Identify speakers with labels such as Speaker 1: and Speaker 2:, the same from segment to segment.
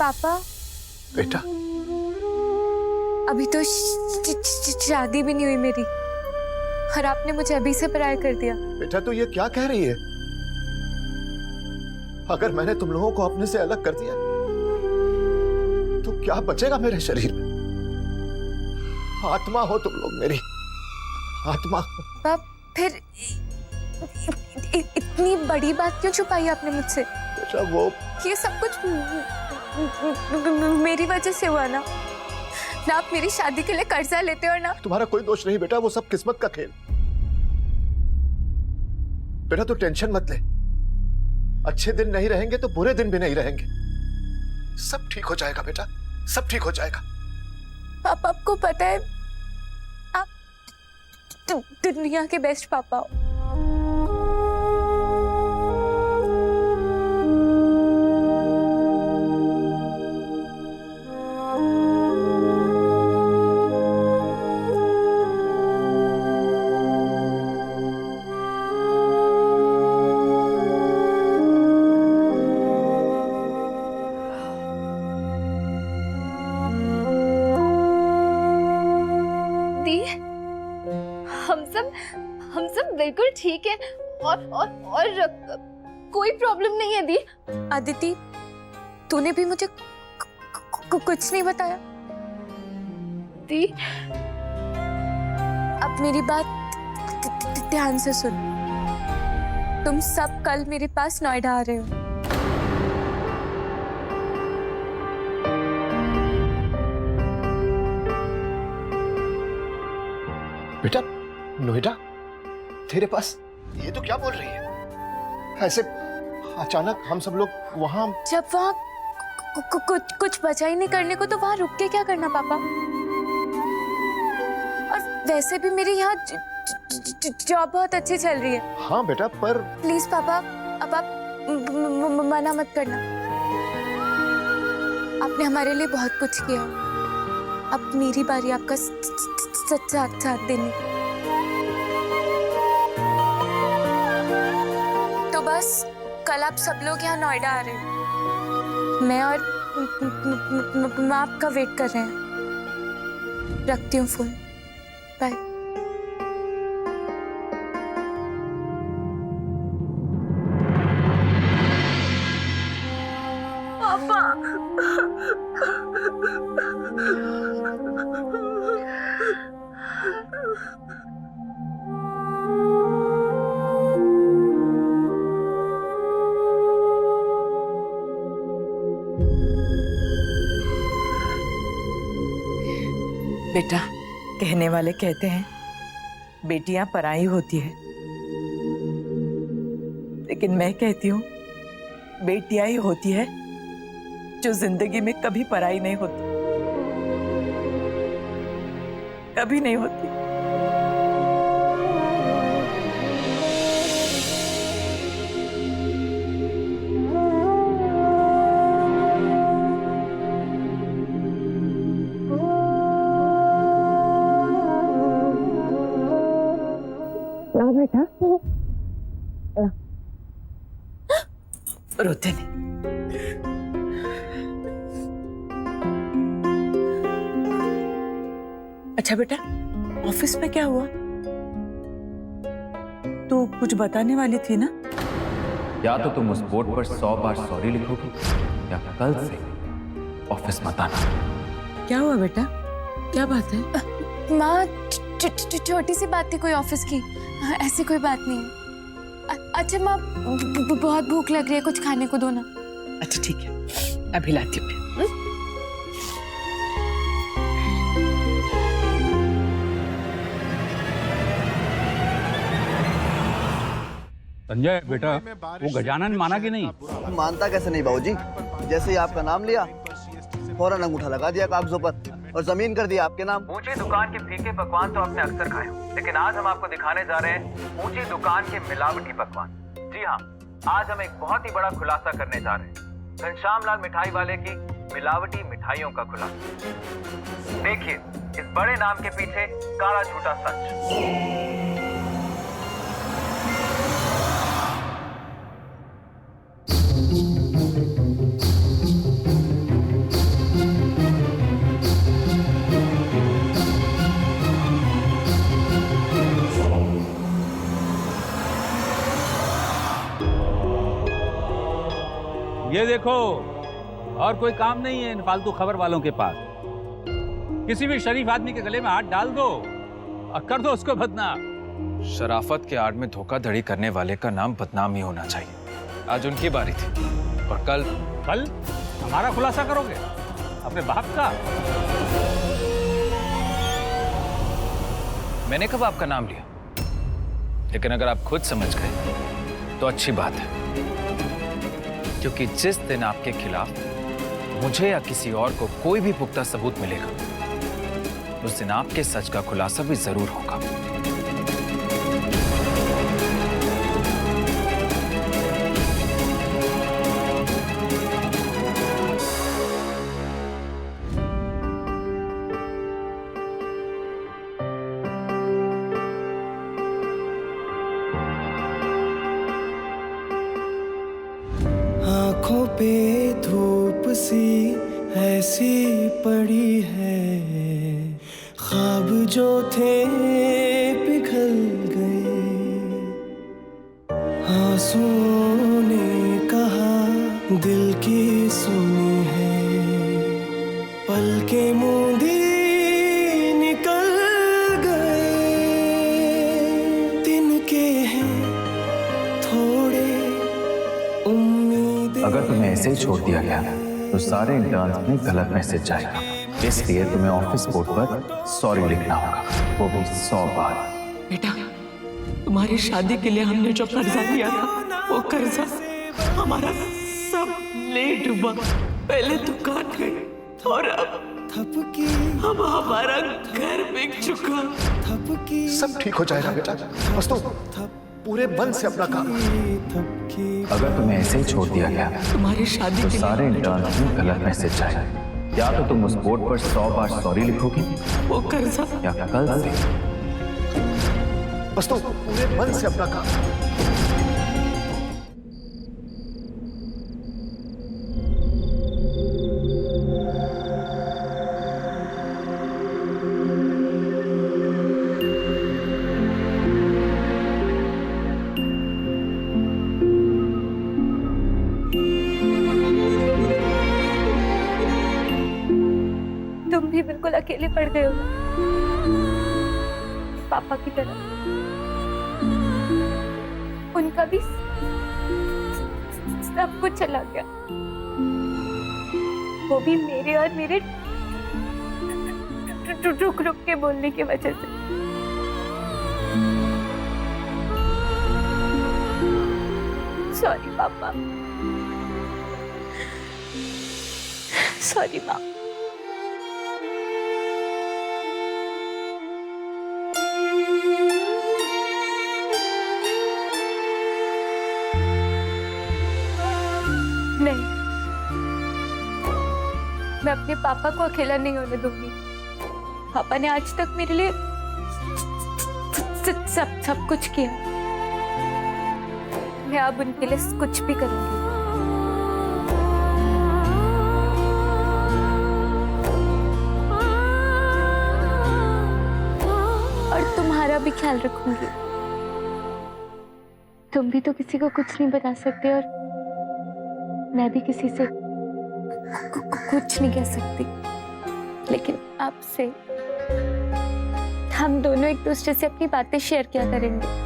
Speaker 1: पापा
Speaker 2: बेटा,
Speaker 1: अभी तो शादी भी नहीं हुई मेरी और आपने मुझे अभी से पराया कर दिया।
Speaker 2: बेटा तू ये क्या कह रही है? अगर मैंने तुम लोगों को अपने से अलग कर दिया तो क्या बचेगा मेरे शरीर में? आत्मा हो तुम लोग, मेरी आत्मा।
Speaker 1: पाप फिर इतनी बड़ी बात क्यों छुपाई आपने मुझसे?
Speaker 2: बेटा वो
Speaker 1: ये सब कुछ मेरी वजह से हुआ ना आप मेरी शादी के लिए कर्जा लेते हो ना।
Speaker 2: तुम्हारा कोई दोष नहीं बेटा, वो सब किस्मत का खेल। बेटा तू टेंशन मत ले, अच्छे दिन नहीं रहेंगे तो बुरे दिन भी नहीं रहेंगे। सब ठीक हो जाएगा बेटा, सब ठीक हो जाएगा।
Speaker 1: पापा आपको पता है आप दुनिया के बेस्ट पापा हो। हम सब बिल्कुल ठीक है और कोई प्रॉब्लम नहीं है दी। अदिति तूने भी मुझे कुछ नहीं बताया। दी अब मेरी बात ध्यान से सुन, तुम सब कल मेरे पास नोएडा आ रहे हो।
Speaker 2: बेटा नोएडा तेरे पास? ये तो क्या बोल रही है? ऐसे अचानक हम सब लोग वहां?
Speaker 1: जब वहां कुछ बचा ही नहीं करने को तो वहां रुक के क्या करना पापा? और वैसे भी मेरी यहाँ जॉब बहुत अच्छी चल रही है।
Speaker 2: हाँ बेटा पर
Speaker 1: प्लीज पापा अब आप मना मत करना। आपने हमारे लिए बहुत कुछ किया, अब मेरी बारी आपका साथ देने। तो बस कल आप सब लोग यहाँ नोएडा आ रहे हैं। मैं और माँ आपका वेट कर रहे हैं। रखती हूँ फोन, बाय। पापा
Speaker 3: बेटा, कहने वाले कहते हैं बेटियां पराई होती है, लेकिन मैं कहती हूँ बेटियां ही होती है जो जिंदगी में कभी पराई नहीं होती, कभी नहीं होती। बेटा रोते नहीं। अच्छा बेटा, ऑफिस में क्या हुआ? तू कुछ बताने वाली थी ना?
Speaker 4: या तो तुम उस बोर्ड पर 100 बार सॉरी लिखोगी या कल से ऑफिस मत आना।
Speaker 3: क्या हुआ बेटा, क्या बात है?
Speaker 1: माँ छोटी सी बात थी कोई ऑफिस की, ऐसी कोई बात नहीं है। अच्छा माँ बहुत भूख लग रही है, कुछ खाने को दो ना।
Speaker 3: अच्छा ठीक है, अभी लाती हूँ।
Speaker 5: संजय बेटा, वो गजानन माना कि नहीं?
Speaker 6: मानता कैसे नहीं बाबूजी, जैसे ही आपका नाम लिया फौरन अंगूठा लगा दिया कागजों पर और जमीन कर दिया आपके नाम।
Speaker 7: ऊंची दुकान के फीके पकवान तो आपने अक्सर खाए हो, लेकिन आज हम आपको दिखाने जा रहे हैं ऊंची दुकान के मिलावटी पकवान। जी हाँ, आज हम एक बहुत ही बड़ा खुलासा करने जा रहे हैं, घनश्याम लाल मिठाई वाले की मिलावटी मिठाइयों का खुलासा। देखिए इस बड़े नाम के पीछे काला झूठा सच।
Speaker 5: ये देखो, और कोई काम नहीं है इन फालतू खबर वालों के पास। किसी भी शरीफ आदमी के गले में हाथ डाल दो और कर दो उसको बदनाम।
Speaker 4: शराफत के आड़ में धोखाधड़ी करने वाले का नाम बदनाम ही होना चाहिए। आज उनकी बारी थी और कल
Speaker 5: हमारा खुलासा करोगे अपने बाप का?
Speaker 4: मैंने कब आपका नाम लिया? लेकिन अगर आप खुद समझ गए तो अच्छी बात है, क्योंकि जिस दिन आपके खिलाफ मुझे या किसी और को कोई भी पुख्ता सबूत मिलेगा, उस दिन आपके सच का खुलासा भी जरूर होगा।
Speaker 8: आँखों पे धूप सी ऐसी पड़ी है, ख्वाब जो थे पिघल गए। आंसुओं ने कहा दिल की सुनी है, पलकें मूंदी निकल गए। तिनके हैं थोड़े उम्मीद।
Speaker 4: अगर तुम्हें ऐसे ही छोड़ दिया गया तो सारे इंटर्न्स में गलत मैसेज जाएगा, इसलिए तुम्हें ऑफिस बोर्ड पर सॉरी लिखना होगा, वो भी 100 बार।
Speaker 3: बेटा, तुम्हारी शादी के लिए हमने जो कर्जा लिया था, वो कर्जा हमारा सब ले डूबा। पहले दुकान गई और अब हमारा घर बिक चुका।
Speaker 2: सब ठीक हो जाएगा बेटा, बस तो पूरे मन से अपना काम।
Speaker 4: अगर तुम्हें ऐसे ही छोड़ दिया गया
Speaker 3: तुम्हारी शादी
Speaker 4: तो
Speaker 3: के
Speaker 4: सारे इंटर्न्स में गलत मैसेज जाएगा, या तो तुम उस बोर्ड पर 100 बार सॉरी लिखोगी,
Speaker 3: वो कर्जा
Speaker 4: या कल से
Speaker 2: बस तो पूरे मन से अपना काम।
Speaker 1: तुम भी बिल्कुल अकेले पड़ गए हो पापा की तरह। उनका भी सब कुछ चला गया, वो भी मेरे और मेरे रुक रुक के बोलने की वजह से। सॉरी पापा, सॉरी माँ। नहीं, मैं अपने पापा को अकेला नहीं होने दूंगी। पापा ने आज तक मेरे लिए सब कुछ किया, मैं अब उनके लिए कुछ भी करूंगी। और तुम्हारा भी ख्याल रखूंगी। तुम भी तो किसी को कुछ नहीं बता सकते और मैं भी किसी से कुछ नहीं कह सकती, लेकिन आपसे हम दोनों एक दूसरे से अपनी बातें शेयर किया करेंगे।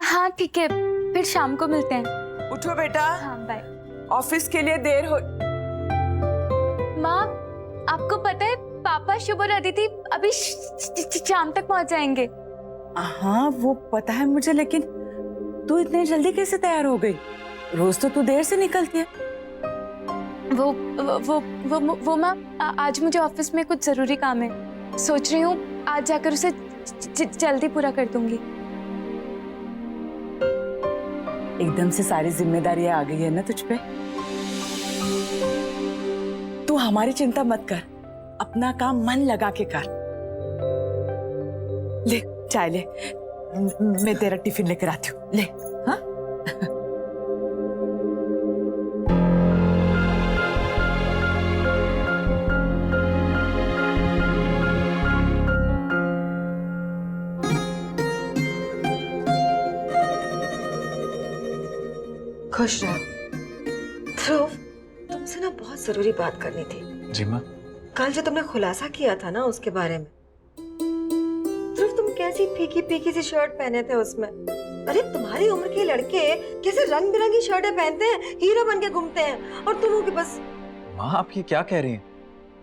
Speaker 1: हाँ ठीक है, फिर शाम को मिलते हैं।
Speaker 3: उठो बेटा।
Speaker 1: हाँ बाय।
Speaker 3: ऑफिस के लिए देर हो।
Speaker 1: माँ, आपको पता है पापा, शुभ और अदिति अभी शाम तक पहुंच जाएंगे।
Speaker 3: हाँ वो पता है मुझे, लेकिन तू इतने जल्दी कैसे तैयार हो गई? रोज तो तू देर से निकलती है।
Speaker 1: वो माँ, आज मुझे ऑफिस में कुछ जरूरी काम है, सोच रही हूँ आज जाकर उसे जल्दी पूरा कर दूंगी।
Speaker 9: एकदम से सारी जिम्मेदारियां आ गई है ना तुझ पे। तू हमारी चिंता मत कर, अपना काम मन लगा के कर। ले चाय ले, मैं तेरा टिफिन लेकर आती हूँ, ले। हाँ
Speaker 10: खुश रहो। ध्रुव, तुमसे ना बहुत जरूरी बात करनी थी।
Speaker 4: जी माँ।
Speaker 10: कल जो तुमने खुलासा किया था ना उसके बारे में, ध्रुव तुम कैसी फीकी फीकी सी शर्ट पहने थे उसमें। अरे तुम्हारी उम्र के लड़के कैसे रंग बिरंगी शर्टें पहनते हैं, हीरो बन के घूमते हैं, और तुम हो कि बस।
Speaker 4: माँ आप ये क्या कह रही हैं?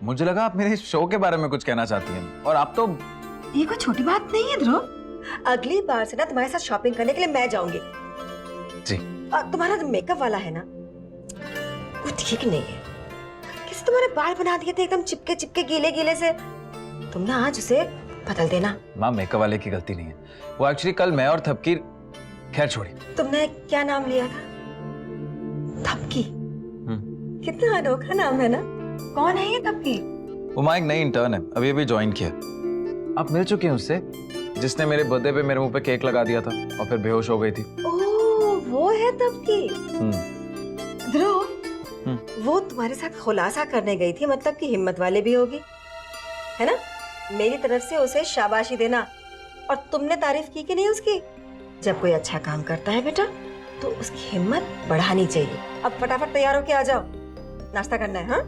Speaker 4: मुझे लगा आप मेरे शो के बारे में कुछ कहना चाहती हैं, और आप तो।
Speaker 10: ये कोई छोटी बात नहीं है ध्रुव। अगली बार से ना तुम्हारे साथ शॉपिंग करने के लिए मैं जाऊंगी।
Speaker 4: जी।
Speaker 10: तुम्हारा जो मेकअप वाला है ना वो ठीक नहीं है। किसी तुम्हारे बाल बना दिए थे एकदम चिपके चिपके गीले गीले से। तुम ना आज उसे बदल देना।
Speaker 4: माँ मेकअप वाले की गलती नहीं है, वो एक्चुअली कल मैं और थपकी। खैर छोड़ी।
Speaker 10: तुमने क्या नाम लिया था? थपकी। कितना अनोखा नाम है ना। कौन है ये थपकी?
Speaker 4: वो माँ एक नई इंटर्न है, अभी अभी ज्वाइन किया। आप मिल चुके हैं उससे, जिसने मेरे बर्थडे पे मेरे मुंह पे केक लगा दिया था और फिर बेहोश हो गई थी।
Speaker 10: वो है थपकी। ध्रुव, वो तुम्हारे साथ खुलासा करने गई थी, मतलब कि हिम्मत वाले भी होगी, है ना? मेरी तरफ से उसे शाबाशी देना। और तुमने तारीफ की कि नहीं उसकी? जब कोई अच्छा काम करता है बेटा तो उसकी हिम्मत बढ़ानी चाहिए। अब फटाफट तैयार होके आ जाओ, नाश्ता करना है। हाँ